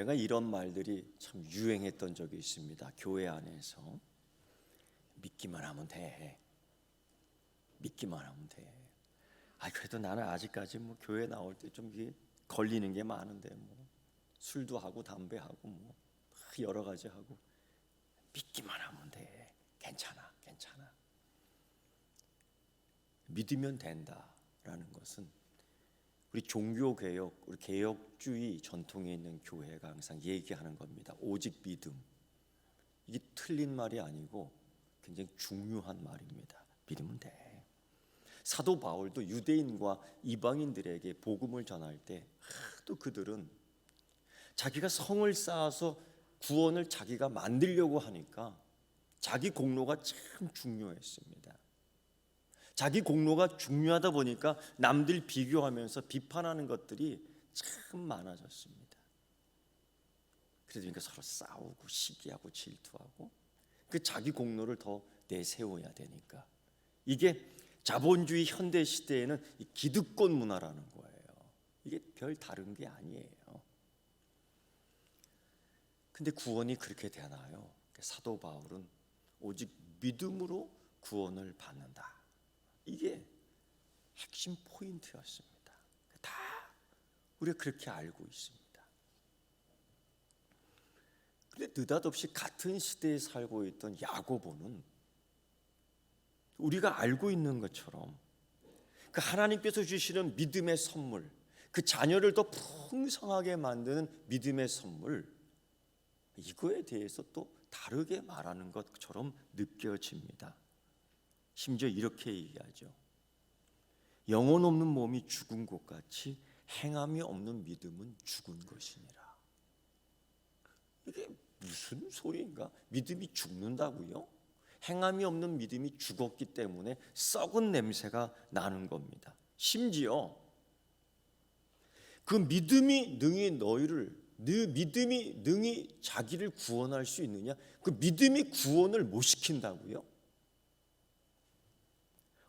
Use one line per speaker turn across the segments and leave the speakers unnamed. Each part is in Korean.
언젠가 이런 말들이 참 유행했던 적이 있습니다. 교회 안에서 믿기만 하면 돼. 믿기만 하면 돼. 그래도 나는 아직까지 뭐 교회 나올 때 좀 걸리는 게 많은데 뭐 술도 하고 담배하고 뭐 여러 가지 하고 믿기만 하면 돼. 괜찮아. 믿으면 된다라는 것은 우리 종교개혁, 우리 개혁주의 전통에 있는 교회가 항상 얘기하는 겁니다. 오직 믿음. 이게 틀린 말이 아니고 굉장히 중요한 말입니다. 믿으면 돼. 사도 바울도 유대인과 이방인들에게 복음을 전할 때 또 그들은 자기가 성을 쌓아서 구원을 자기가 만들려고 하니까 자기 공로가 참 중요했습니다. 자기 공로가 중요하다 보니까 남들 비교하면서 비판하는 것들이 참 많아졌습니다. 그러니까 서로 싸우고 시기하고 질투하고 그 자기 공로를 더 내세워야 되니까 이게 자본주의 현대 시대에는 기득권 문화라는 거예요. 이게 별 다른 게 아니에요. 근데 구원이 그렇게 되나요? 사도 바울은 오직 믿음으로 구원을 받는다. 이게 핵심 포인트였습니다. 다 우리가 그렇게 알고 있습니다. 그런데 느닷없이 같은 시대에 살고 있던 야고보는 우리가 알고 있는 것처럼 그 하나님께서 주시는 믿음의 선물, 그 자녀를 더 풍성하게 만드는 믿음의 선물, 이거에 대해서 또 다르게 말하는 것처럼 느껴집니다. 심지어 이렇게 얘기하죠. 영혼 없는 몸이 죽은 것 같이 행함이 없는 믿음은 죽은 것이니라. 이게 무슨 소리인가? 믿음이 죽는다고요? 행함이 없는 믿음이 죽었기 때문에 썩은 냄새가 나는 겁니다. 심지어 그 믿음이 능히 자기를 구원할 수 있느냐? 그 믿음이 구원을 못 시킨다고요?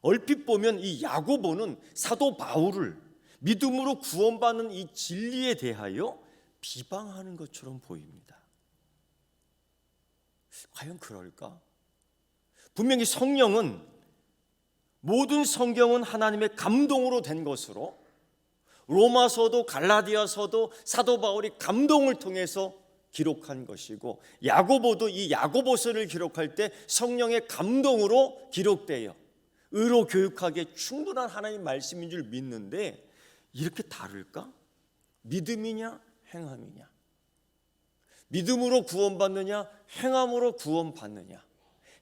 얼핏 보면 이 야고보는 사도 바울을 믿음으로 구원받는 이 진리에 대하여 비방하는 것처럼 보입니다. 과연 그럴까? 분명히 모든 성경은 하나님의 감동으로 된 것으로 로마서도 갈라디아서도 사도 바울이 감동을 통해서 기록한 것이고 야고보도 이 야고보서를 기록할 때 성령의 감동으로 기록되어 의로 교육하기에 충분한 하나님 말씀인 줄 믿는데 이렇게 다를까? 믿음이냐 행함이냐? 믿음으로 구원받느냐 행함으로 구원받느냐?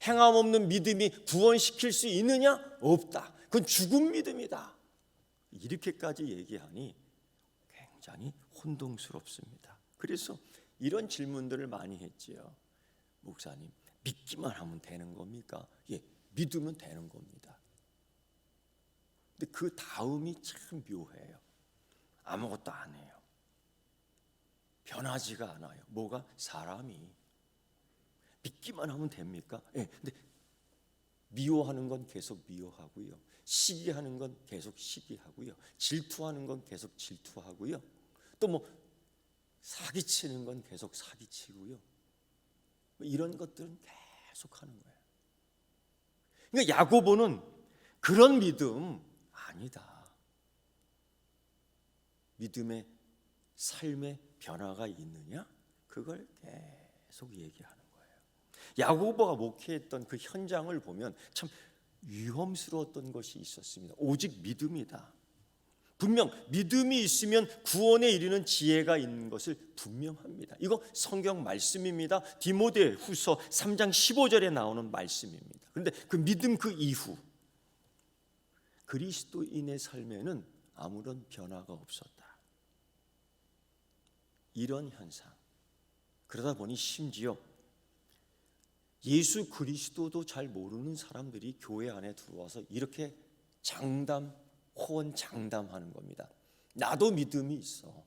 행함 없는 믿음이 구원시킬 수 있느냐? 없다. 그건 죽은 믿음이다. 이렇게까지 얘기하니 굉장히 혼동스럽습니다. 그래서 이런 질문들을 많이 했지요. 목사님, 믿기만 하면 되는 겁니까? 예, 믿으면 되는 겁니다. 근데 그 다음이 참 묘해요. 아무것도 안 해요. 변하지가 않아요. 뭐가? 사람이. 믿기만 하면 됩니까? 예, 근데 미워하는 건 계속 미워하고요. 시기하는 건 계속 시기하고요. 질투하는 건 계속 질투하고요. 또 뭐 사기치는 건 계속 사기치고요. 이런 것들은 계속 하는 거예요. 그러니까 야고보는 그런 믿음 아니다. 믿음의 삶의 변화가 있느냐? 그걸 계속 얘기하는 거예요. 야고보가 목회했던 그 현장을 보면 참 위험스러웠던 것이 있었습니다. 오직 믿음이다. 분명 믿음이 있으면 구원에 이르는 지혜가 있는 것을 분명합니다. 이거 성경 말씀입니다. 디모데후서 3장 15절에 나오는 말씀입니다. 그런데 그 믿음 그 이후 그리스도인의 삶에는 아무런 변화가 없었다. 이런 현상. 그러다 보니 심지어 예수 그리스도도 잘 모르는 사람들이 교회 안에 들어와서 이렇게 호언장담하는 겁니다. 나도 믿음이 있어.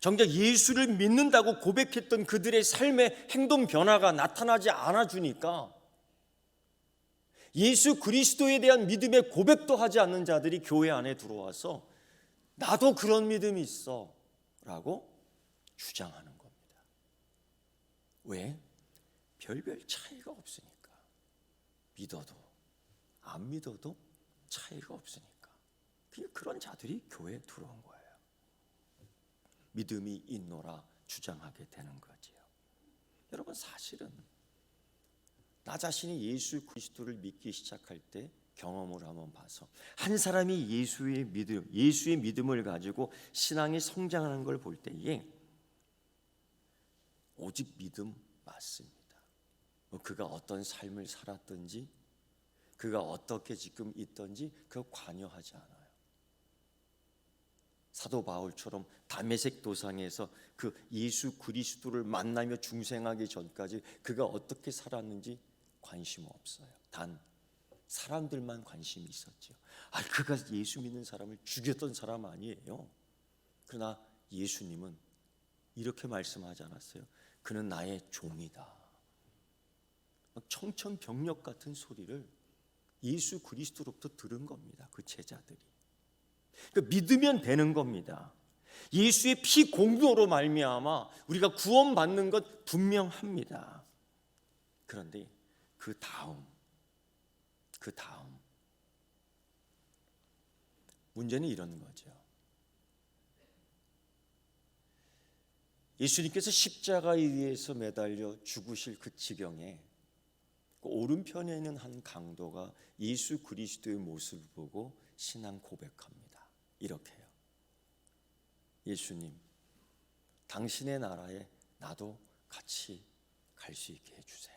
정작 예수를 믿는다고 고백했던 그들의 삶의 행동 변화가 나타나지 않아 주니까 예수 그리스도에 대한 믿음의 고백도 하지 않는 자들이 교회 안에 들어와서 나도 그런 믿음이 있어. 라고 주장하는 겁니다. 왜? 별별 차이가 없으니까. 믿어도 안 믿어도 차이가 없으니까. 그런 자들이 교회에 들어온 거예요. 믿음이 있노라 주장하게 되는 거지요. 여러분, 사실은 나 자신이 예수 그리스도를 믿기 시작할 때 경험을 한번 봐서 한 사람이 예수의 믿음을 가지고 신앙이 성장하는 걸 볼 때에 오직 믿음 맞습니다. 그가 어떤 삶을 살았든지 그가 어떻게 지금 있든지 그거 관여하지 않아요. 사도 바울처럼 다메섹 도상에서 그 예수 그리스도를 만나며 중생하기 전까지 그가 어떻게 살았는지 관심 없어요. 단 사람들만 관심이 있었죠. 그가 예수 믿는 사람을 죽였던 사람 아니에요. 그러나 예수님은 이렇게 말씀하지 않았어요. 그는 나의 종이다. 청천벽력 같은 소리를 예수 그리스도로부터 들은 겁니다. 그 제자들이. 믿으면 되는 겁니다. 예수의 피 공로로 말미암아 우리가 구원받는 것 분명합니다. 그런데 그 다음 문제는 이런 거죠. 예수님께서 십자가에 의해서 매달려 죽으실 그 지경에 그 오른편에 있는 한 강도가 예수 그리스도의 모습을 보고 신앙 고백합니다. 이렇게요. 예수님, 당신의 나라에 나도 같이 갈 수 있게 해주세요.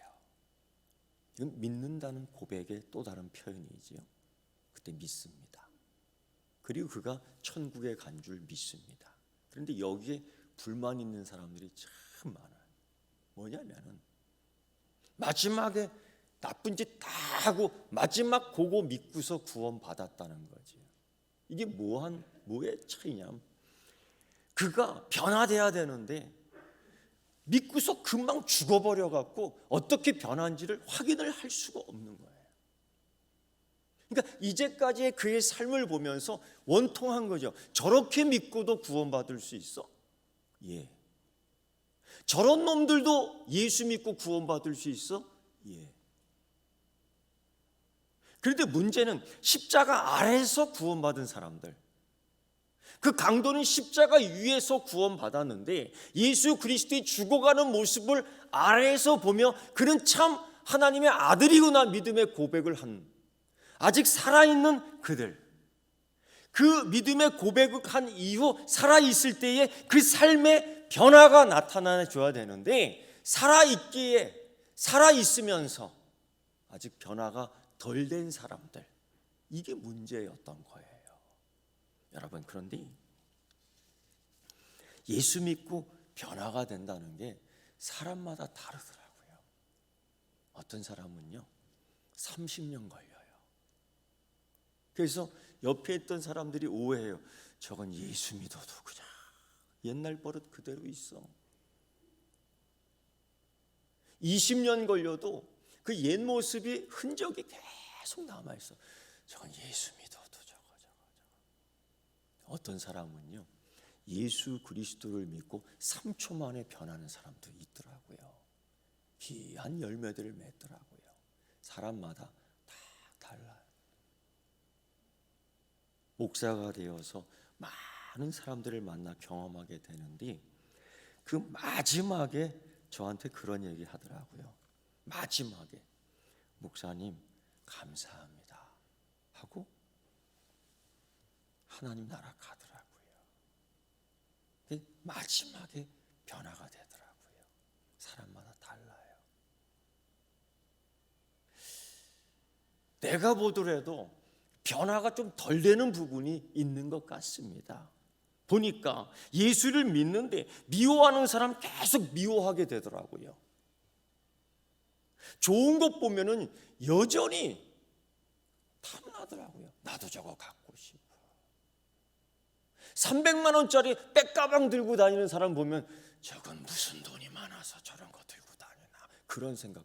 이건 믿는다는 고백의 또 다른 표현이지요. 그때 믿습니다. 그리고 그가 천국에 간 줄 믿습니다. 그런데 여기에 불만 있는 사람들이 참 많아요. 뭐냐면은 마지막에 나쁜 짓 다 하고 마지막 그거 믿고서 구원받았다는 거지. 이게 뭐의 차이냐? 그가 변화돼야 되는데 믿고서 금방 죽어버려 갖고 어떻게 변한지를 확인을 할 수가 없는 거예요. 그러니까 이제까지의 그의 삶을 보면서 원통한 거죠. 저렇게 믿고도 구원받을 수 있어? 예. 저런 놈들도 예수 믿고 구원받을 수 있어? 예. 그런데 문제는 십자가 아래에서 구원받은 사람들, 그 강도는 십자가 위에서 구원받았는데 예수 그리스도의 죽어가는 모습을 아래에서 보며 그는 참 하나님의 아들이구나 믿음의 고백을 한, 아직 살아있는 그들, 그 믿음의 고백을 한 이후 살아있을 때에 그 삶의 변화가 나타나줘야 되는데 살아있으면서 아직 변화가 덜 된 사람들, 이게 문제였던 거예요. 여러분, 그런데 예수 믿고 변화가 된다는 게 사람마다 다르더라고요. 어떤 사람은요 30년 걸려요. 그래서 옆에 있던 사람들이 오해해요. 저건 예수 믿어도 그냥 옛날 버릇 그대로 있어. 20년 걸려도 그 옛 모습이 흔적이 계속 남아있어. 저건 예수 믿어도 저거. 어떤 사람은요 예수 그리스도를 믿고 3초 만에 변하는 사람도 있더라고요. 귀한 열매들을 맺더라고요. 사람마다 다 달라요. 목사가 되어서 많은 사람들을 만나 경험하게 되는데 그 마지막에 저한테 그런 얘기 하더라고요. 마지막에 목사님 감사합니다 하고 하나님 나라 가더라고요. 마지막에 변화가 되더라고요. 사람마다 달라요. 내가 보더라도 변화가 좀 덜 되는 부분이 있는 것 같습니다. 보니까 예수를 믿는데 미워하는 사람 계속 미워하게 되더라고요. 좋은 것 보면은 여전히 탐나더라고요. 나도 저거 갖고 싶어. 300만 원짜리 백가방 들고 다니는 사람 보면 저건 무슨 돈이 많아서 저런 거 들고 다니나, 그런 생각.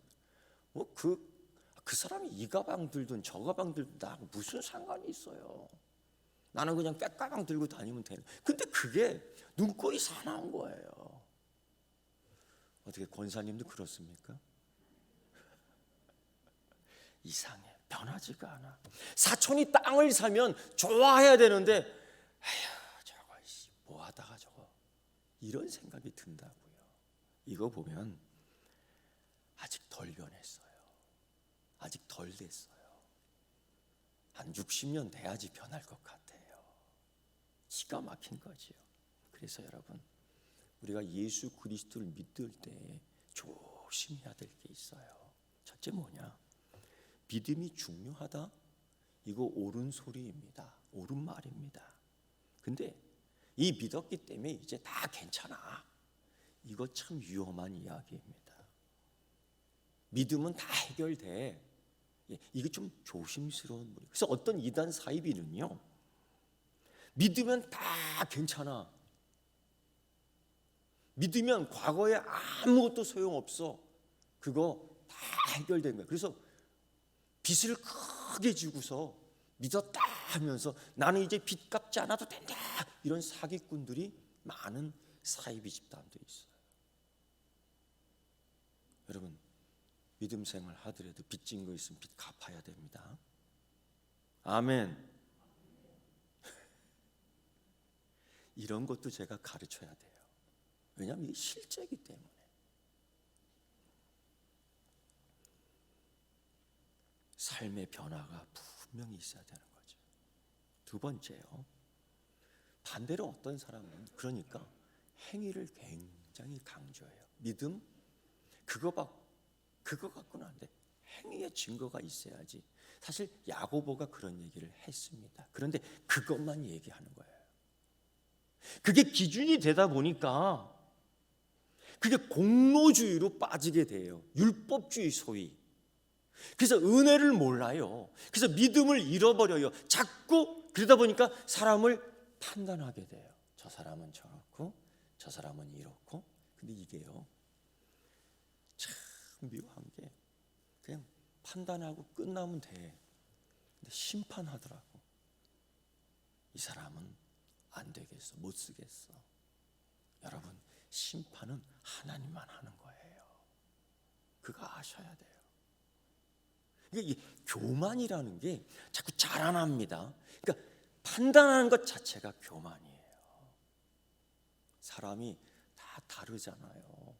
그 사람이 이 가방 들든 저 가방 들든 나하고 무슨 상관이 있어요. 나는 그냥 꾀가방 들고 다니면 되는. 근데 그게 눈꼴이 사나운 거예요. 어떻게 권사님도 그렇습니까? 이상해. 변하지가 않아. 사촌이 땅을 사면 좋아해야 되는데 에휴 저거 뭐 하다가 저거 이런 생각이 든다고요. 이거 보면 아직 덜 변했어요. 아직 덜 됐어요. 한 60년 돼야지 변할 것 같아요. 기가 막힌 거지요. 그래서 여러분, 우리가 예수 그리스도를 믿을 때 조심해야 될 게 있어요. 첫째 뭐냐? 믿음이 중요하다? 이거 옳은 소리입니다. 옳은 말입니다. 근데 이 믿었기 때문에 이제 다 괜찮아. 이거 참 위험한 이야기입니다. 믿음은 다 해결돼. 이게 좀 조심스러운 문제. 그래서 어떤 이단 사이비는요, 믿으면 다 괜찮아. 믿으면 과거에 아무것도 소용없어. 그거 다 해결된 거야. 그래서 빚을 크게 지고서 믿었다 하면서 나는 이제 빚 갚지 않아도 된다. 이런 사기꾼들이 많은 사이비 집단도 있어요. 여러분, 믿음 생활 하더라도 빚진 거 있으면 빚 갚아야 됩니다. 아멘. 이런 것도 제가 가르쳐야 돼요. 왜냐하면 이게 실제이기 때문에. 삶의 변화가 분명히 있어야 되는 거죠. 두 번째요. 반대로 어떤 사람은 그러니까 행위를 굉장히 강조해요. 믿음? 그거 갖고는 안 돼. 행위의 증거가 있어야지. 사실 야고보가 그런 얘기를 했습니다. 그런데 그것만 얘기하는 거예요. 그게 기준이 되다 보니까 그게 공로주의로 빠지게 돼요. 율법주의 소위. 그래서 은혜를 몰라요. 그래서 믿음을 잃어버려요. 자꾸 그러다 보니까 사람을 판단하게 돼요. 저 사람은 저렇고 저 사람은 이렇고. 근데 이게요, 참 묘한 게 그냥 판단하고 끝나면 돼. 근데 심판하더라고. 이 사람은 안 되겠어, 못 쓰겠어. 여러분, 심판은 하나님만 하는 거예요. 그거 아셔야 돼요. 이 교만이라는 게 자꾸 자라납니다. 그러니까 판단하는 것 자체가 교만이에요. 사람이 다 다르잖아요.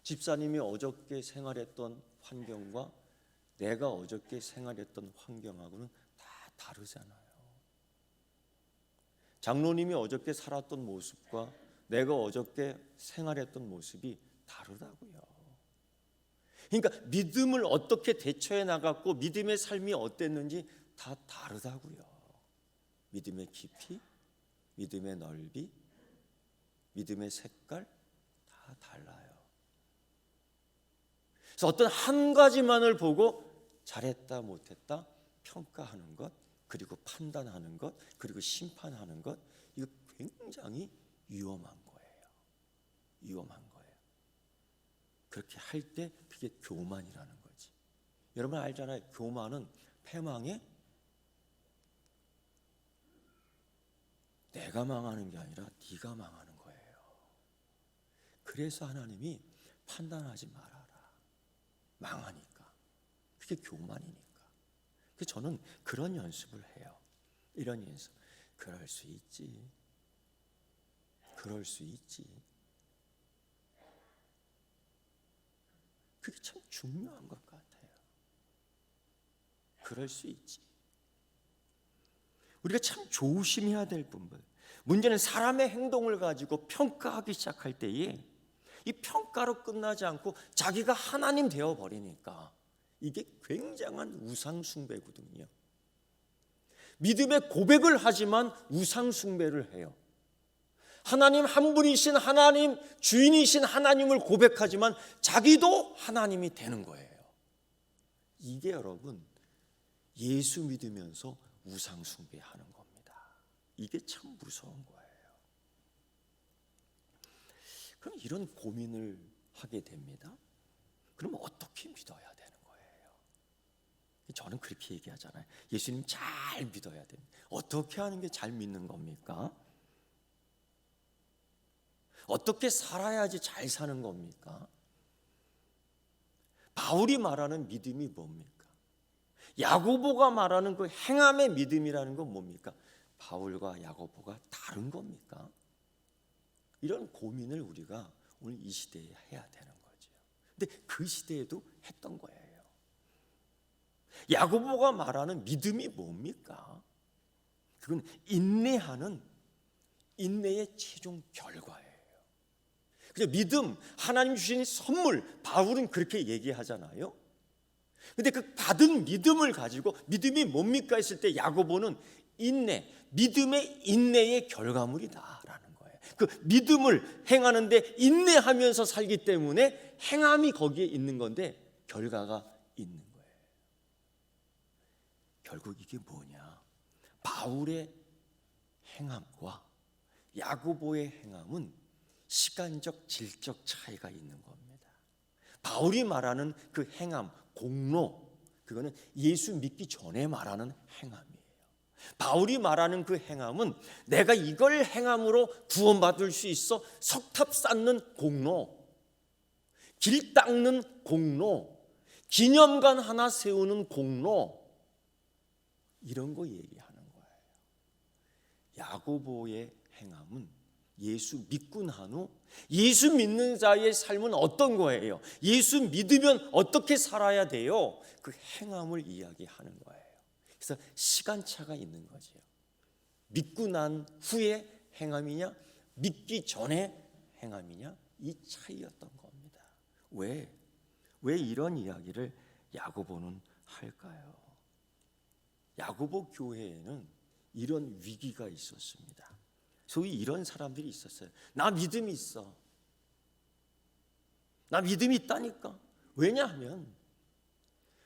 집사님이 어저께 생활했던 환경과 내가 어저께 생활했던 환경하고는 다 다르잖아요. 장로님이 어저께 살았던 모습과 내가 어저께 생활했던 모습이 다르다고요. 그러니까 믿음을 어떻게 대처해 나갔고 믿음의 삶이 어땠는지 다 다르다고요. 믿음의 깊이, 믿음의 넓이, 믿음의 색깔 다 달라요. 그래서 어떤 한 가지만을 보고 잘했다 못했다 평가하는 것, 그리고 판단하는 것, 그리고 심판하는 것, 이거 굉장히 위험한 거예요. 위험한 거예요. 그렇게 할 때 그게 교만이라는 거지. 여러분 알잖아요. 교만은 패망의 내가 망하는 게 아니라 네가 망하는 거예요. 그래서 하나님이 판단하지 말아라. 망하니까. 그게 교만이니까. 그래서 저는 그런 연습을 해요. 이런 연습. 그럴 수 있지. 그럴 수 있지. 그게 참 중요한 것 같아요. 그럴 수 있지. 우리가 참 조심해야 될 부분. 문제는 사람의 행동을 가지고 평가하기 시작할 때에 이 평가로 끝나지 않고 자기가 하나님 되어 버리니까 이게 굉장한 우상 숭배거든요. 믿음의 고백을 하지만 우상 숭배를 해요. 하나님 한 분이신 하나님, 주인이신 하나님을 고백하지만 자기도 하나님이 되는 거예요. 이게 여러분 예수 믿으면서 우상 숭배하는 겁니다. 이게 참 무서운 거예요. 그럼 이런 고민을 하게 됩니다. 그럼 어떻게 믿어야 되는 거예요? 저는 그렇게 얘기하잖아요. 예수님 잘 믿어야 됩니다. 어떻게 하는 게 잘 믿는 겁니까? 어떻게 살아야지 잘 사는 겁니까? 바울이 말하는 믿음이 뭡니까? 야고보가 말하는 그 행함의 믿음이라는 건 뭡니까? 바울과 야고보가 다른 겁니까? 이런 고민을 우리가 오늘 이 시대에 해야 되는 거죠. 근데 그 시대에도 했던 거예요. 야고보가 말하는 믿음이 뭡니까? 그건 인내하는 인내의 최종 결과예요. 그냥 믿음, 하나님 주신 선물, 바울은 그렇게 얘기하잖아요. 근데 그 받은 믿음을 가지고 믿음이 뭡니까 했을 때 야고보는 인내, 믿음의 인내의 결과물이다라는 거예요. 그 믿음을 행하는데 인내하면서 살기 때문에 행함이 거기에 있는 건데 결과가 있는 거예요. 결국 이게 뭐냐? 바울의 행함과 야고보의 행함은 시간적, 질적 차이가 있는 겁니다. 바울이 말하는 그 행함, 공로, 그거는 예수 믿기 전에 말하는 행함이에요. 바울이 말하는 그 행함은 내가 이걸 행함으로 구원받을 수 있어 석탑 쌓는 공로, 길 닦는 공로, 기념관 하나 세우는 공로, 이런 거 얘기하는 거예요. 야고보의 행함은 예수 믿고 난 후 예수 믿는 자의 삶은 어떤 거예요? 예수 믿으면 어떻게 살아야 돼요? 그 행함을 이야기하는 거예요. 그래서 시간차가 있는 거죠. 믿고 난 후에 행함이냐, 믿기 전에 행함이냐, 이 차이였던 겁니다. 왜 이런 이야기를 야고보는 할까요? 야고보 교회에는 이런 위기가 있었습니다. 소위 이런 사람들이 있었어요. 나 믿음이 있어. 나 믿음이 있다니까. 왜냐하면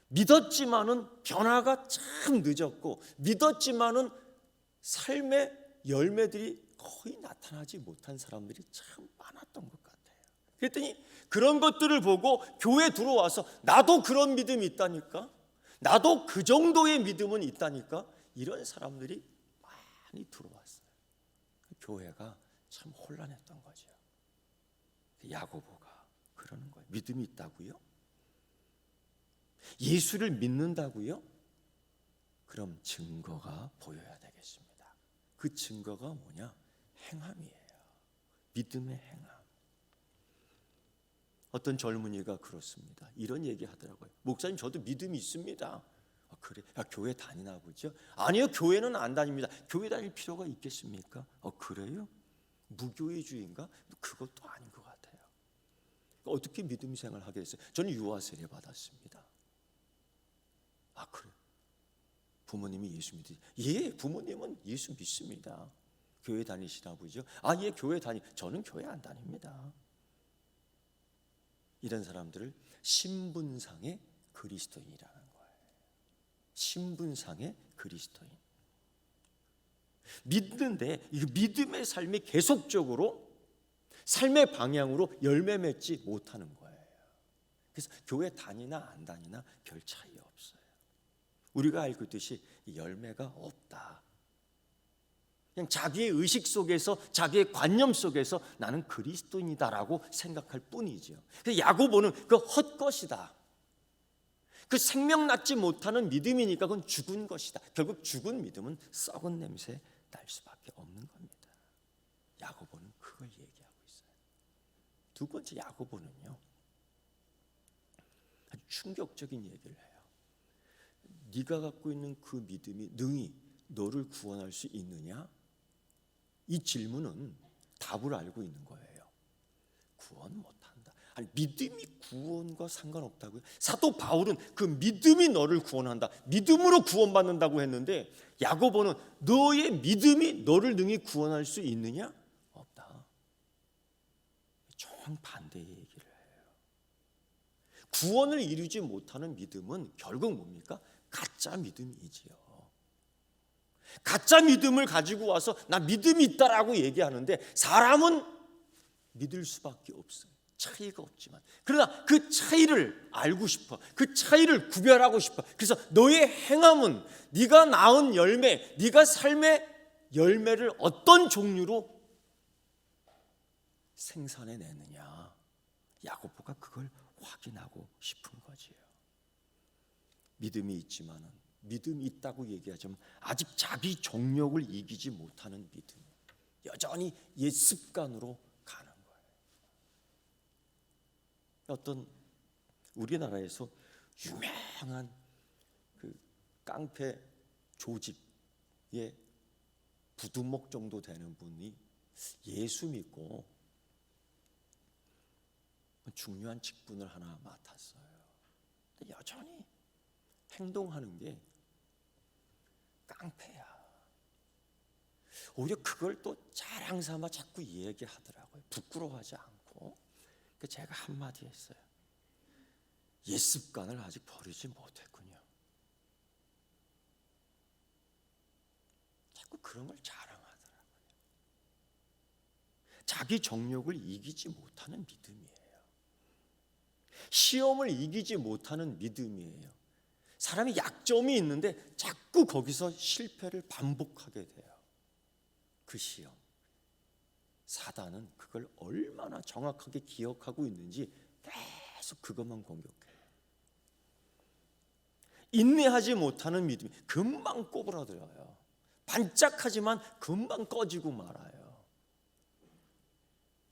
믿었지만은 변화가 참 늦었고 믿었지만은 삶의 열매들이 거의 나타나지 못한 사람들이 참 많았던 것 같아요. 그랬더니 그런 것들을 보고 교회 들어와서 나도 그런 믿음이 있다니까. 나도 그 정도의 믿음은 있다니까. 이런 사람들이 많이 들어왔어요. 교회가 참 혼란했던 거죠. 야고보가 그러는 거예요. 믿음이 있다고요? 예수를 믿는다고요? 그럼 증거가 보여야 되겠습니다. 그 증거가 뭐냐? 행함이에요. 믿음의 행함. 어떤 젊은이가 그렇습니다. 이런 얘기 하더라고요. 목사님, 저도 믿음이 있습니다. 그래? 교회 다니나 보죠? 아니요, 교회는 안 다닙니다. 교회 다닐 필요가 있겠습니까? 그래요? 무교회주의인가? 그것도 아닌 것 같아요. 어떻게 믿음 생활을 하겠어요? 저는 유아 세례 받았습니다. 그래요? 부모님이 예수 믿으세요? 예, 부모님은 예수 믿습니다. 교회 다니시나 보죠? 예, 교회 저는 교회 안 다닙니다. 이런 사람들을 신분상의 그리스도인이라는 거예요. 신분상의 그리스도인. 믿는데 이 믿음의 삶이 계속적으로 삶의 방향으로 열매 맺지 못하는 거예요. 그래서 교회 다니나 안 다니나 별 차이 없어요. 우리가 알고 있듯이 열매가 없다. 그냥 자기의 의식 속에서 자기의 관념 속에서 나는 그리스도인이다라고 생각할 뿐이죠. 그래서 야고보는 그 헛것이다. 그 생명 낳지 못하는 믿음이니까 그건 죽은 것이다. 결국 죽은 믿음은 썩은 냄새 날 수밖에 없는 겁니다. 야고보는 그걸 얘기하고 있어요. 두 번째, 야고보는요 아주 충격적인 얘기를 해요. 네가 갖고 있는 그 믿음이 능히 너를 구원할 수 있느냐? 이 질문은 답을 알고 있는 거예요. 구원 못한다. 아니, 믿음이 구원과 상관없다고요? 사도 바울은 그 믿음이 너를 구원한다, 믿음으로 구원받는다고 했는데 야고보는 너의 믿음이 너를 능히 구원할 수 있느냐? 없다. 정반대의 얘기를 해요. 구원을 이루지 못하는 믿음은 결국 뭡니까? 가짜 믿음이지요. 가짜 믿음을 가지고 와서 나 믿음이 있다라고 얘기하는데 사람은 믿을 수밖에 없어요. 차이가 없지만, 그러나 그 차이를 알고 싶어. 그 차이를 구별하고 싶어. 그래서 너의 행함은 네가 낳은 열매, 네가 삶의 열매를 어떤 종류로 생산해내느냐, 야고보가 그걸 확인하고 싶은 거지요. 믿음이 있지만은, 믿음이 있다고 얘기하지만 아직 자기 정욕을 이기지 못하는 믿음, 여전히 옛 습관으로 가는 거예요. 어떤 우리나라에서 유명한 그 깡패 조직의 부두목 정도 되는 분이 예수 믿고 중요한 직분을 하나 맡았어요. 근데 여전히 행동하는 게 깡패야. 오히려 그걸 또 자랑 삼아 자꾸 얘기하더라고요. 부끄러워하지 않고. 그러니까 제가 한마디 했어요. 옛 습관을 아직 버리지 못했군요. 자꾸 그런 걸 자랑하더라고요. 자기 정욕을 이기지 못하는 믿음이에요. 시험을 이기지 못하는 믿음이에요. 사람이 약점이 있는데 자꾸 거기서 실패를 반복하게 돼요. 그 시험. 사단은 그걸 얼마나 정확하게 기억하고 있는지 계속 그것만 공격해요. 인내하지 못하는 믿음이 금방 꼬부라들어요. 반짝하지만 금방 꺼지고 말아요.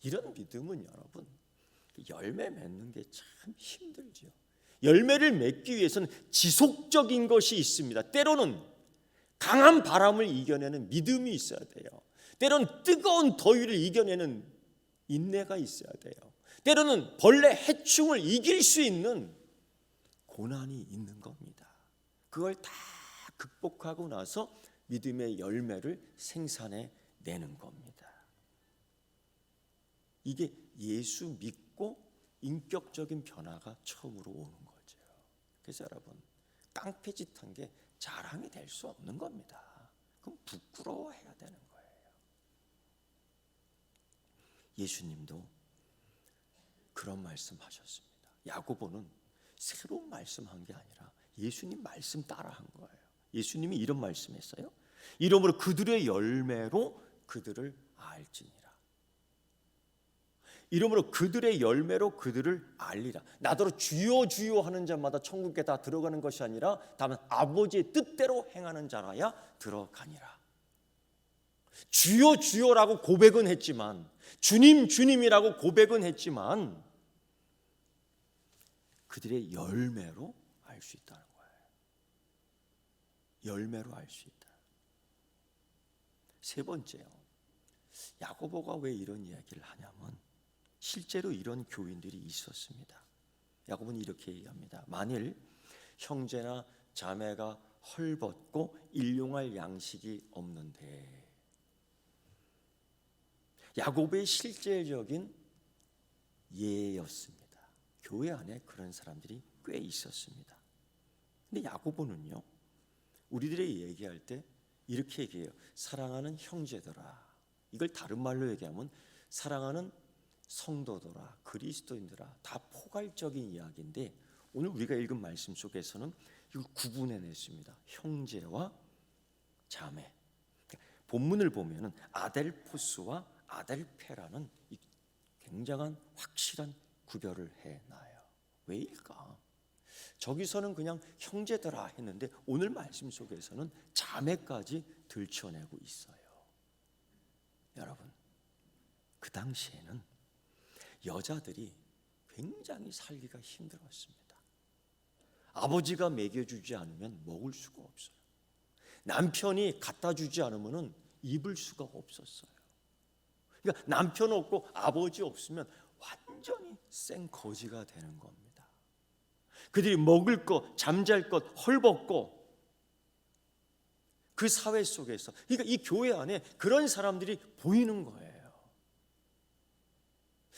이런 믿음은 여러분, 열매 맺는 게 참 힘들죠. 열매를 맺기 위해서는 지속적인 것이 있습니다. 때로는 강한 바람을 이겨내는 믿음이 있어야 돼요. 때로는 뜨거운 더위를 이겨내는 인내가 있어야 돼요. 때로는 벌레 해충을 이길 수 있는 고난이 있는 겁니다. 그걸 다 극복하고 나서 믿음의 열매를 생산해 내는 겁니다. 이게 예수 믿고 인격적인 변화가 처음으로 오는 거죠. 그래서 여러분, 깡패짓한 게 자랑이 될 수 없는 겁니다. 그럼 부끄러워해야 되는 거예요. 예수님도 그런 말씀하셨습니다. 야고보는 새로운 말씀한 게 아니라 예수님 말씀 따라한 거예요. 예수님이 이런 말씀했어요. 이러므로 그들의 열매로 그들을 알지니라. 이러므로 그들의 열매로 그들을 알리라. 나더러 주여 주여 하는 자마다 천국에 다 들어가는 것이 아니라 다만 아버지의 뜻대로 행하는 자라야 들어가니라. 주여 주여라고 고백은 했지만, 주님 주님이라고 고백은 했지만 그들의 열매로 알 수 있다는 거예요. 열매로 알 수 있다. 세 번째요. 야고보가 왜 이런 이야기를 하냐면 실제로 이런 교인들이 있었습니다. 야고보는 이렇게 얘기합니다. 만일 형제나 자매가 헐벗고 일용할 양식이 없는데, 야고보의 실제적인 예였습니다. 교회 안에 그런 사람들이 꽤 있었습니다. 근데 야고보는요, 우리들이 얘기할 때 이렇게 얘기해요. 사랑하는 형제들아. 이걸 다른 말로 얘기하면 사랑하는 성도들아, 그리스도인들아, 다 포괄적인 이야기인데 오늘 우리가 읽은 말씀 속에서는 이걸 구분해냈습니다. 형제와 자매. 본문을 보면은 아델포스와 아델페라는 굉장한 확실한 구별을 해놔요. 왜일까? 저기서는 그냥 형제들아 했는데 오늘 말씀 속에서는 자매까지 들춰내고 있어요. 여러분, 그 당시에는 여자들이 굉장히 살기가 힘들었습니다. 아버지가 먹여주지 않으면 먹을 수가 없어요. 남편이 갖다 주지 않으면 입을 수가 없었어요. 그러니까 남편 없고 아버지 없으면 완전히 생거지가 되는 겁니다. 그들이 먹을 것, 잠잘 것 헐벗고 그 사회 속에서, 그러니까 이 교회 안에 그런 사람들이 보이는 거예요.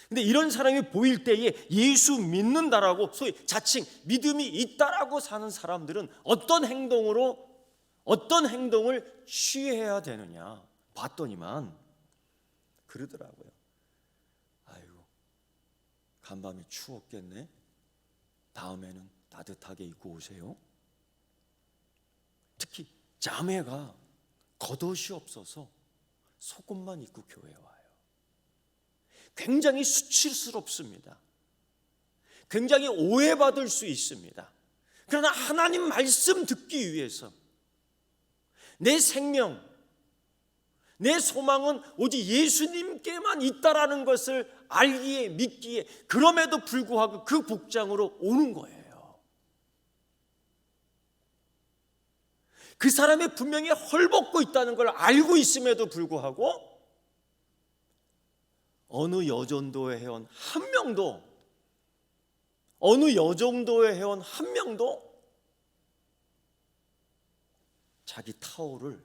근데 이런 사람이 보일 때에 예수 믿는다라고 소위 자칭 믿음이 있다라고 사는 사람들은 어떤 행동을 취해야 되느냐 봤더니만 그러더라고요. 아이고, 간밤에 추웠겠네. 다음에는 따뜻하게 입고 오세요. 특히 자매가 겉옷이 없어서 속옷만 입고 교회에 와요. 굉장히 수치스럽습니다. 굉장히 오해받을 수 있습니다. 그러나 하나님 말씀 듣기 위해서 내 생명, 내 소망은 오직 예수님께만 있다라는 것을 알기에 믿기에 그럼에도 불구하고 그 복장으로 오는 거예요. 그 사람이 분명히 헐벗고 있다는 걸 알고 있음에도 불구하고 어느 여정도의 회원 한 명도 자기 타올을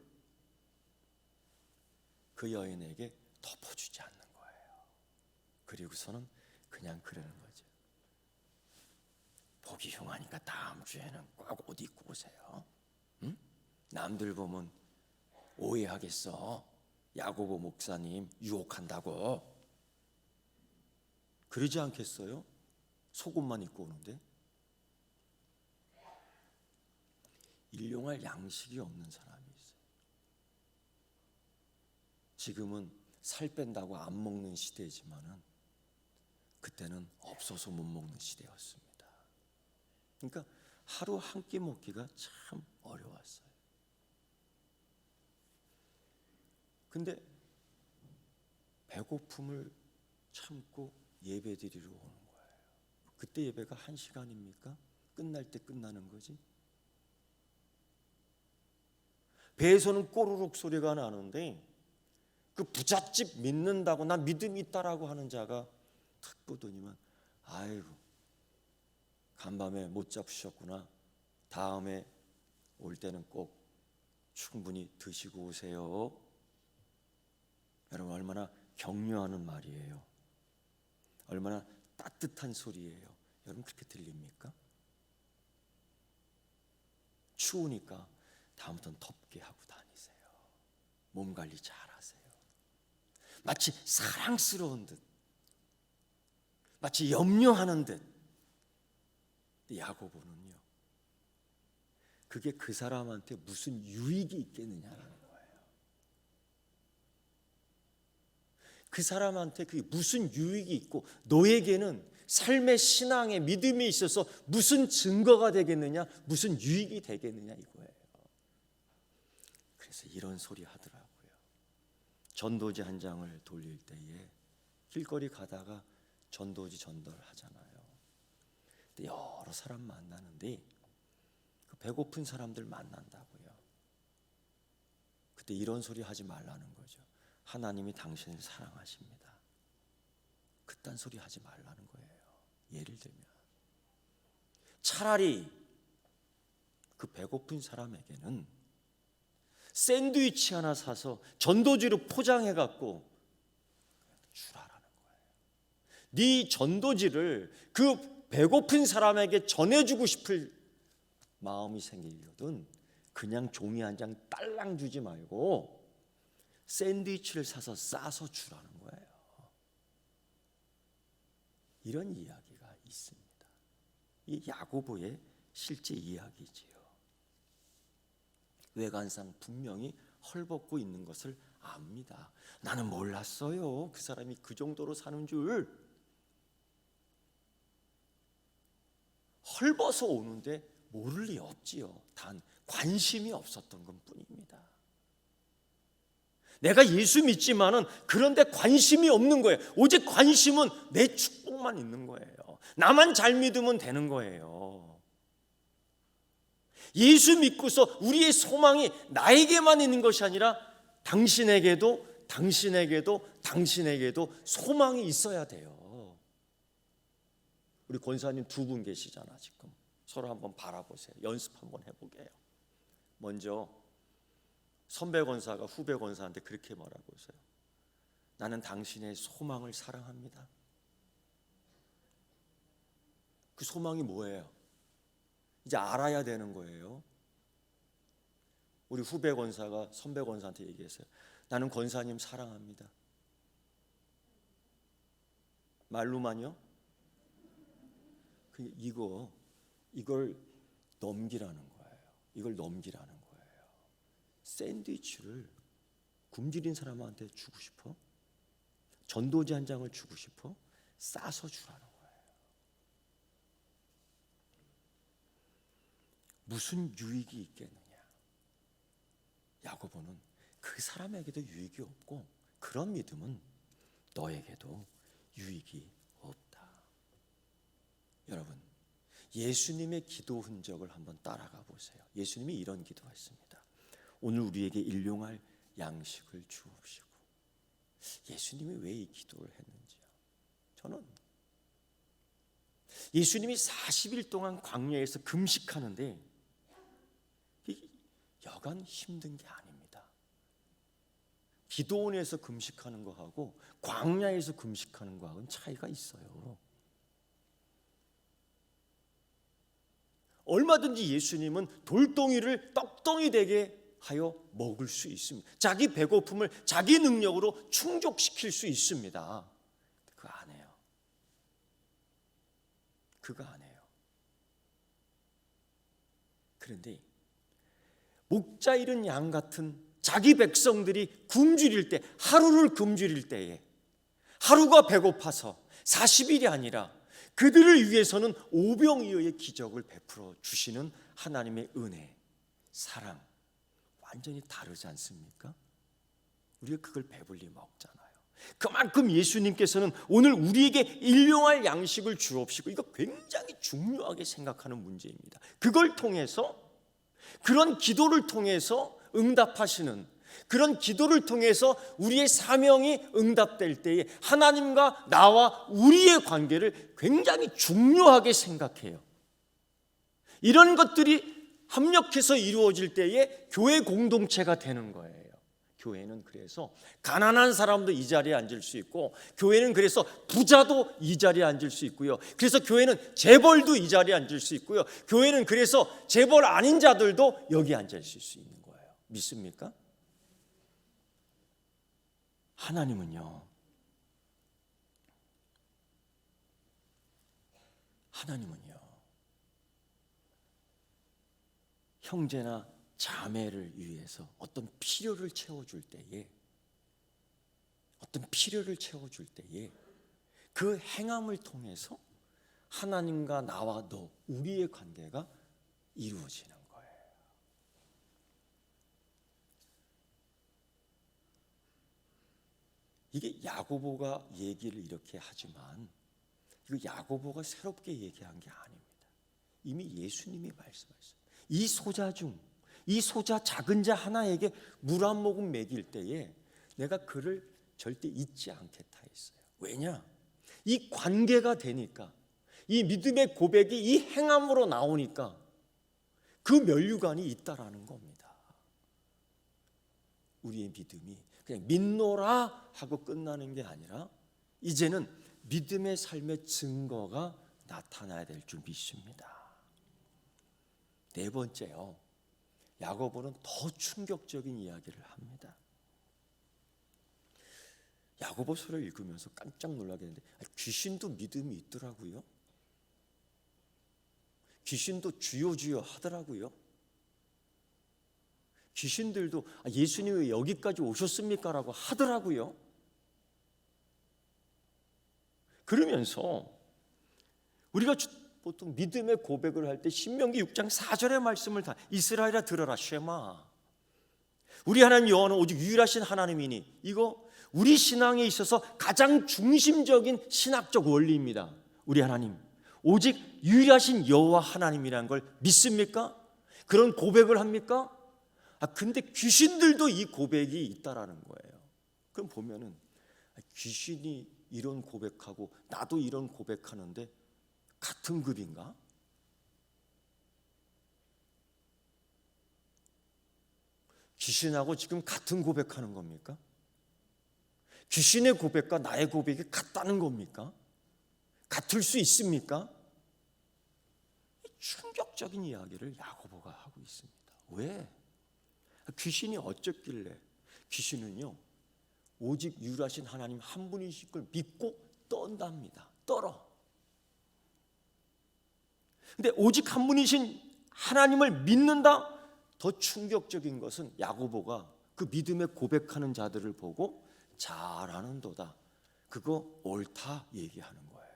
그 여인에게 덮어주지 않는 거예요. 그리고서는 그냥 그러는 거죠. 보기 흉하니까 다음 주에는 꼭 옷 입고 오세요. 응? 남들 보면 오해하겠어. 야고보 목사님 유혹한다고. 그러지 않겠어요? 속옷만 입고 오는데. 일용할 양식이 없는 사람이 있어요. 지금은 살 뺀다고 안 먹는 시대지만은 그때는 없어서 못 먹는 시대였습니다. 그러니까 하루 한 끼 먹기가 참 어려웠어요. 근데 배고픔을 참고 예배드리러 오는 거예요. 그때 예배가 1시간입니까? 끝날 때 끝나는 거지. 배에서는 꼬르륵 소리가 나는데 그 부잣집 믿는다고 나 믿음이 있다라고 하는 자가 탁 보더니만 아이고 간밤에 못 잡수셨구나. 다음에 올 때는 꼭 충분히 드시고 오세요. 여러분 얼마나 격려하는 말이에요. 얼마나 따뜻한 소리예요. 여러분 그렇게 들립니까? 추우니까 다음부터는 덥게 하고 다니세요. 몸 관리 잘하세요. 마치 사랑스러운 듯, 마치 염려하는 듯. 야고보는요, 그게 그 사람한테 무슨 유익이 있겠느냐라는 거예요. 그 사람한테 그게 무슨 유익이 있고 너에게는 삶의 신앙의 믿음이 있어서 무슨 증거가 되겠느냐, 무슨 유익이 되겠느냐 이거예요. 그래서 이런 소리 하더라고요. 전도지 한 장을 돌릴 때에 길거리 가다가 전도지 전달하잖아요. 근데 여러 사람 만나는데 그 배고픈 사람들 만난다고요. 그때 이런 소리 하지 말라는 거죠. 하나님이 당신을 사랑하십니다. 그딴 소리 하지 말라는 거예요. 예를 들면 차라리 그 배고픈 사람에게는 샌드위치 하나 사서 전도지로 포장해 갖고 주라라는 거예요. 네 전도지를 그 배고픈 사람에게 전해주고 싶을 마음이 생기거든 그냥 종이 한 장 딸랑 주지 말고 샌드위치를 사서 싸서 주라는 거예요. 이런 이야기가 있습니다. 이 야고보의 실제 이야기지요. 외관상 분명히 헐벗고 있는 것을 압니다. 나는 몰랐어요. 그 사람이 그 정도로 사는 줄. 헐벗어 오는데 모를 리 없지요. 단 관심이 없었던 것뿐입니다. 내가 예수 믿지만은 그런데 관심이 없는 거예요. 오직 관심은 내 축복만 있는 거예요. 나만 잘 믿으면 되는 거예요. 예수 믿고서 우리의 소망이 나에게만 있는 것이 아니라 당신에게도 소망이 있어야 돼요. 우리 권사님 두 분 계시잖아. 지금 서로 한번 바라보세요. 연습 한번 해보게요. 먼저 선배 권사가 후배 권사한테 그렇게 말하고 있어요. 나는 당신의 소망을 사랑합니다. 그 소망이 뭐예요? 이제 알아야 되는 거예요. 우리 후배 권사가 선배 권사한테 얘기했어요. 나는 권사님 사랑합니다. 말로만요? 이걸 넘기라는 거예요. 이걸 넘기라는 거예요. 샌드위치를 굶주린 사람한테 주고 싶어? 전도지 한 장을 주고 싶어? 싸서 주라는 거예요. 무슨 유익이 있겠느냐? 야고보는 그 사람에게도 유익이 없고 그런 믿음은 너에게도 유익이 없다. 여러분, 예수님의 기도 흔적을 한번 따라가 보세요. 예수님이 이런 기도했습니다. 오늘 우리에게 일용할 양식을 주옵시고. 예수님이 왜 이 기도를 했는지요? 저는 예수님이 40일 동안 광야에서 금식하는데 여간 힘든 게 아닙니다. 기도원에서 금식하는 거하고 광야에서 금식하는 거하고는 차이가 있어요. 얼마든지 예수님은 돌덩이를 떡덩이 되게 하여 먹을 수 있습니다. 자기 배고픔을 자기 능력으로 충족시킬 수 있습니다. 그거 안 해요. 그거 안 해요. 그런데 목자 잃은 양 같은 자기 백성들이 굶주릴 때, 하루를 굶주릴 때에 하루가 배고파서 40일이 아니라 그들을 위해서는 오병이어의 기적을 베풀어 주시는 하나님의 은혜, 사랑 완전히 다르지 않습니까? 우리가 그걸 배불리 먹잖아요. 그만큼 예수님께서는 오늘 우리에게 일용할 양식을 주옵시고, 이거 굉장히 중요하게 생각하는 문제입니다. 그걸 통해서, 그런 기도를 통해서 응답하시는, 그런 기도를 통해서 우리의 사명이 응답될 때에 하나님과 나와 우리의 관계를 굉장히 중요하게 생각해요. 이런 것들이 합력해서 이루어질 때에 교회 공동체가 되는 거예요. 교회는 그래서 가난한 사람도 이 자리에 앉을 수 있고, 교회는 그래서 부자도 이 자리에 앉을 수 있고요. 그래서 교회는 재벌도 이 자리에 앉을 수 있고요. 교회는 그래서 재벌 아닌 자들도 여기 앉아 있을 수 있는 거예요. 믿습니까? 하나님은요, 형제나 자매를 위해서 어떤 필요를 채워줄 때에, 그 행함을 통해서 하나님과 나와 너, 우리의 관계가 이루어지는 거예요. 이게 야고보가 얘기를 이렇게 하지만 이거 야고보가 새롭게 얘기한 게 아닙니다. 이미 예수님이 말씀하셨어요. 이 소자 작은 자 하나에게 물 한 모금 먹일 때에 내가 그를 절대 잊지 않겠다 했어요. 왜냐? 이 관계가 되니까, 이 믿음의 고백이 이 행함으로 나오니까 그 면류관이 있다라는 겁니다. 우리의 믿음이 그냥 믿노라 하고 끝나는 게 아니라 이제는 믿음의 삶의 증거가 나타나야 될 줄 믿습니다. 네 번째요, 야고보는 더 충격적인 이야기를 합니다. 야고보서를 읽으면서 깜짝 놀라게 되는데, 귀신도 믿음이 있더라고요. 귀신도 주여 주여 하더라고요. 귀신들도 예수님 왜 여기까지 오셨습니까? 라고 하더라고요. 그러면서 우리가 보통 믿음의 고백을 할 때 신명기 6장 4절의 말씀을 다, 이스라엘아 들어라 쉐마, 우리 하나님 여호와는 오직 유일하신 하나님이니, 이거 우리 신앙에 있어서 가장 중심적인 신학적 원리입니다. 우리 하나님 오직 유일하신 여호와 하나님이라는 걸 믿습니까? 그런 고백을 합니까? 근데 귀신들도 이 고백이 있다라는 거예요. 그럼 보면은 귀신이 이런 고백하고 나도 이런 고백하는데 같은 급인가? 귀신하고 지금 같은 고백하는 겁니까? 귀신의 고백과 나의 고백이 같다는 겁니까? 같을 수 있습니까? 충격적인 이야기를 야고보가 하고 있습니다. 왜? 귀신이 어쩌길래? 귀신은요, 오직 유일하신 하나님 한 분이신 걸 믿고 떤답니다. 떨어. 근데 오직 한 분이신 하나님을 믿는다? 더 충격적인 것은 야고보가 그 믿음에 고백하는 자들을 보고 잘하는도다, 그거 옳다 얘기하는 거예요.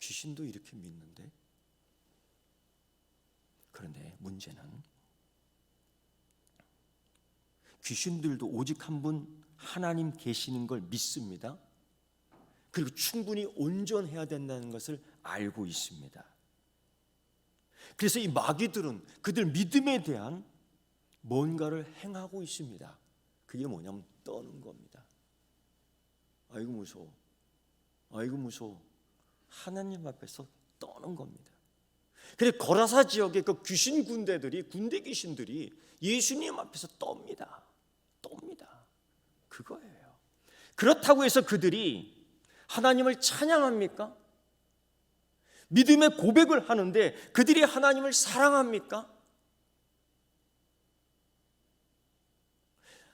귀신도 이렇게 믿는데? 그런데 문제는 귀신들도 오직 한 분 하나님 계시는 걸 믿습니다. 그리고 충분히 온전해야 된다는 것을 알고 있습니다. 그래서 이 마귀들은 그들 믿음에 대한 뭔가를 행하고 있습니다. 그게 뭐냐면 떠는 겁니다. 아이고 무서워, 아이고 무서워. 하나님 앞에서 떠는 겁니다. 그래서 거라사 지역의 그 귀신 군대들이, 군대 귀신들이 예수님 앞에서 떱니다. 그거예요. 그렇다고 해서 그들이 하나님을 찬양합니까? 믿음의 고백을 하는데 그들이 하나님을 사랑합니까?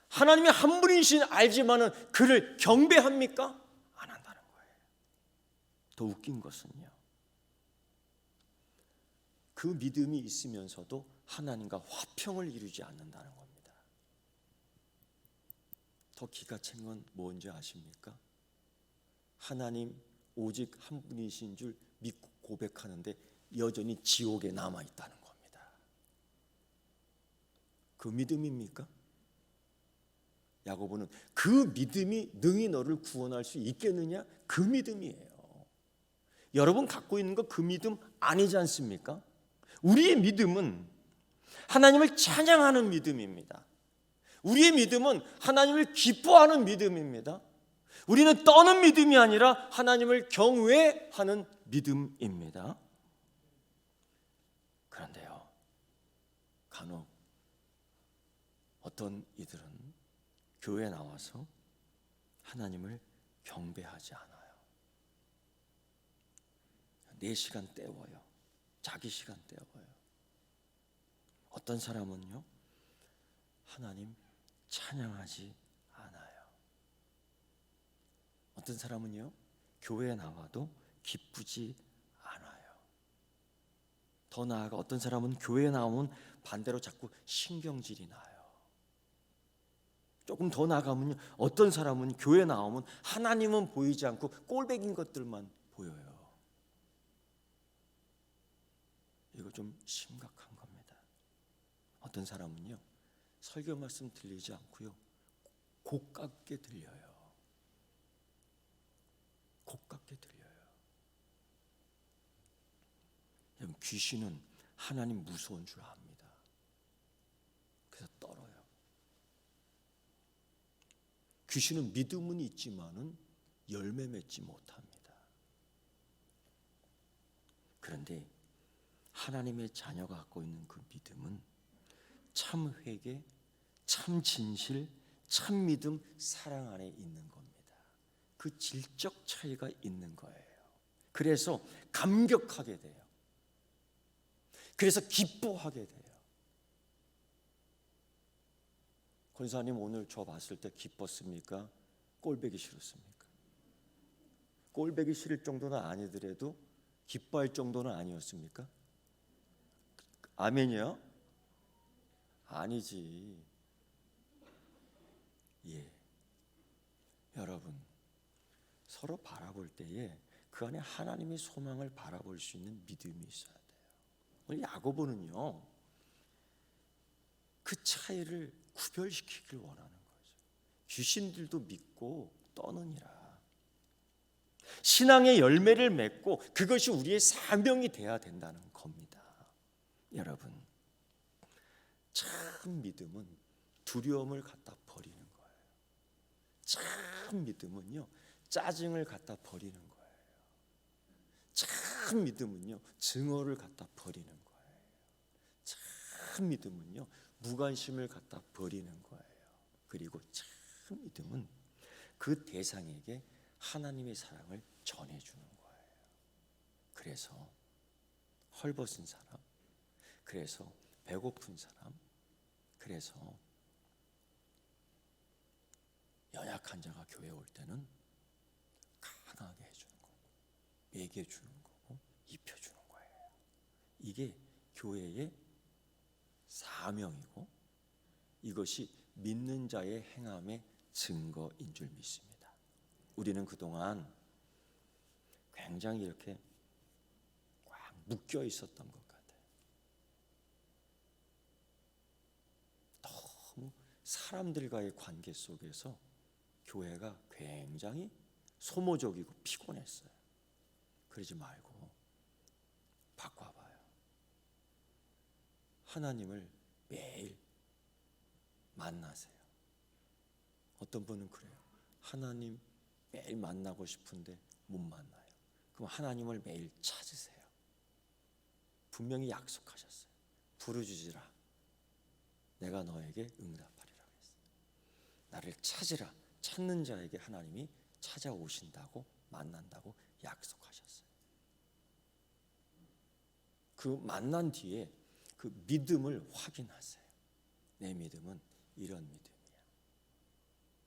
하나님이 한 분이신 알지만은 그를 경배합니까? 안 한다는 거예요. 더 웃긴 것은요, 그 믿음이 있으면서도 하나님과 화평을 이루지 않는다는 겁니다. 더 기가 찬 건 뭔지 아십니까? 하나님 오직 한 분이신 줄 믿고 고백하는데 여전히 지옥에 남아있다는 겁니다. 그 믿음입니까? 야고보는 그 믿음이 능히 너를 구원할 수 있겠느냐? 그 믿음이에요. 여러분 갖고 있는 거 그 믿음 아니지 않습니까? 우리의 믿음은 하나님을 찬양하는 믿음입니다. 우리의 믿음은 하나님을 기뻐하는 믿음입니다. 우리는 떠는 믿음이 아니라 하나님을 경외하는 믿음입니다. 그런데요, 간혹 어떤 이들은 교회에 나와서 하나님을 경배하지 않아요. 내 시간 때워요. 자기 시간 때워요. 어떤 사람은요, 하나님 찬양하지 않아요. 어떤 사람은요, 교회에 나와도 기쁘지 않아요. 더 나아가 어떤 사람은 교회에 나오면 반대로 자꾸 신경질이 나요. 조금 더 나가면요, 어떤 사람은 교회 나오면 하나님은 보이지 않고 꼴배긴 것들만 보여요. 이거 좀 심각한 겁니다. 어떤 사람은요, 설교 말씀 들리지 않고요, 고깝게 들려요. 고깝게 들려요. 여러분, 귀신은 하나님 무서운 줄 압니다. 그래서 떨어요. 귀신은 믿음은 있지만은 열매 맺지 못합니다. 그런데 하나님의 자녀가 갖고 있는 그 믿음은 참 회개, 참 진실, 참 믿음, 사랑 안에 있는 겁니다. 그 질적 차이가 있는 거예요. 그래서 감격하게 돼요. 그래서 기뻐하게 돼요. 권사님, 오늘 저 봤을 때 기뻤습니까? 꼴배기 싫었습니까? 꼴배기 싫을 정도는 아니더라도 기뻐할 정도는 아니었습니까? 아멘이요? 아니지. 예. 여러분, 서로 바라볼 때에 그 안에 하나님의 소망을 바라볼 수 있는 믿음이 있어야 돼요. 오늘 야고보는요, 그 차이를 구별시키길 원하는 거죠. 귀신들도 믿고 떠느니라. 신앙의 열매를 맺고 그것이 우리의 사명이 돼야 된다는 겁니다. 여러분, 참 믿음은 두려움을 갖다 버리는 거예요. 참 믿음은요, 짜증을 갖다 버리는 거예요. 참 믿음은요, 증오를 갖다 버리는 거예요. 참 믿음은요, 무관심을 갖다 버리는 거예요. 그리고 참 믿음은 그 대상에게 하나님의 사랑을 전해주는 거예요. 그래서 헐벗은 사람, 그래서 배고픈 사람, 그래서 연약한 자가 교회에 올 때는 강하게 해주는 거고, 먹여주는 거고, 입혀주는 이게 교회의 사명이고 이것이 믿는 자의 행함의 증거인 줄 믿습니다. 우리는 그동안 굉장히 이렇게 꽉 묶여 있었던 것 같아요. 너무 사람들과의 관계 속에서 교회가 굉장히 소모적이고 피곤했어요. 그러지 말고 바꿔봐요. 하나님을 매일 만나세요. 어떤 분은 그래요. 하나님 매일 만나고 싶은데 못 만나요. 그럼 하나님을 매일 찾으세요. 분명히 약속하셨어요. 부르짖으라. 내가 너에게 응답하리라고 했어요. 나를 찾으라. 찾는 자에게 하나님이 찾아오신다고 만난다고 약속하셨어요. 그 만난 뒤에 그 믿음을 확인하세요. 내 믿음은 이런 믿음이야.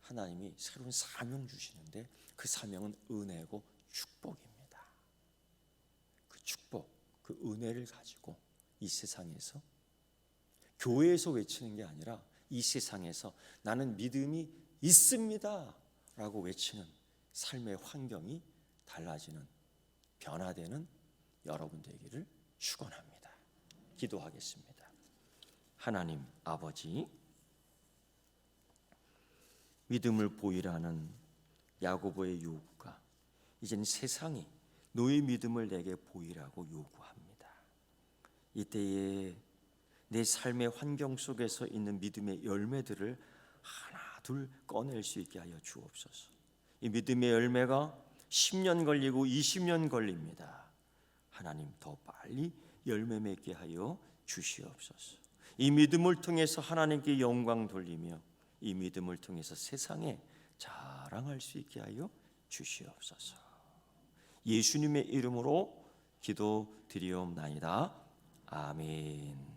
하나님이 새로운 사명 주시는데 그 사명은 은혜고 축복입니다. 그 축복, 그 은혜를 가지고 이 세상에서 교회에서 외치는 게 아니라 이 세상에서 나는 믿음이 있습니다 라고 외치는 삶의 환경이 달라지는, 변화되는 여러분 되기를 축원합니다. 기도하겠습니다. 하나님 아버지, 믿음을 보이라는 야고보의 요구가 이제는 세상이 너의 믿음을 내게 보이라고 요구합니다. 이때에 내 삶의 환경 속에서 있는 믿음의 열매들을 하나 둘 꺼낼 수 있게 하여 주옵소서. 이 믿음의 열매가 10년 걸리고 20년 걸립니다. 하나님 더 빨리 열매 맺게 하여 주시옵소서. 이 믿음을 통해서 하나님께 영광 돌리며 이 믿음을 통해서 세상에 자랑할 수 있게 하여 주시옵소서. 예수님의 이름으로 기도드리옵나이다. 아멘.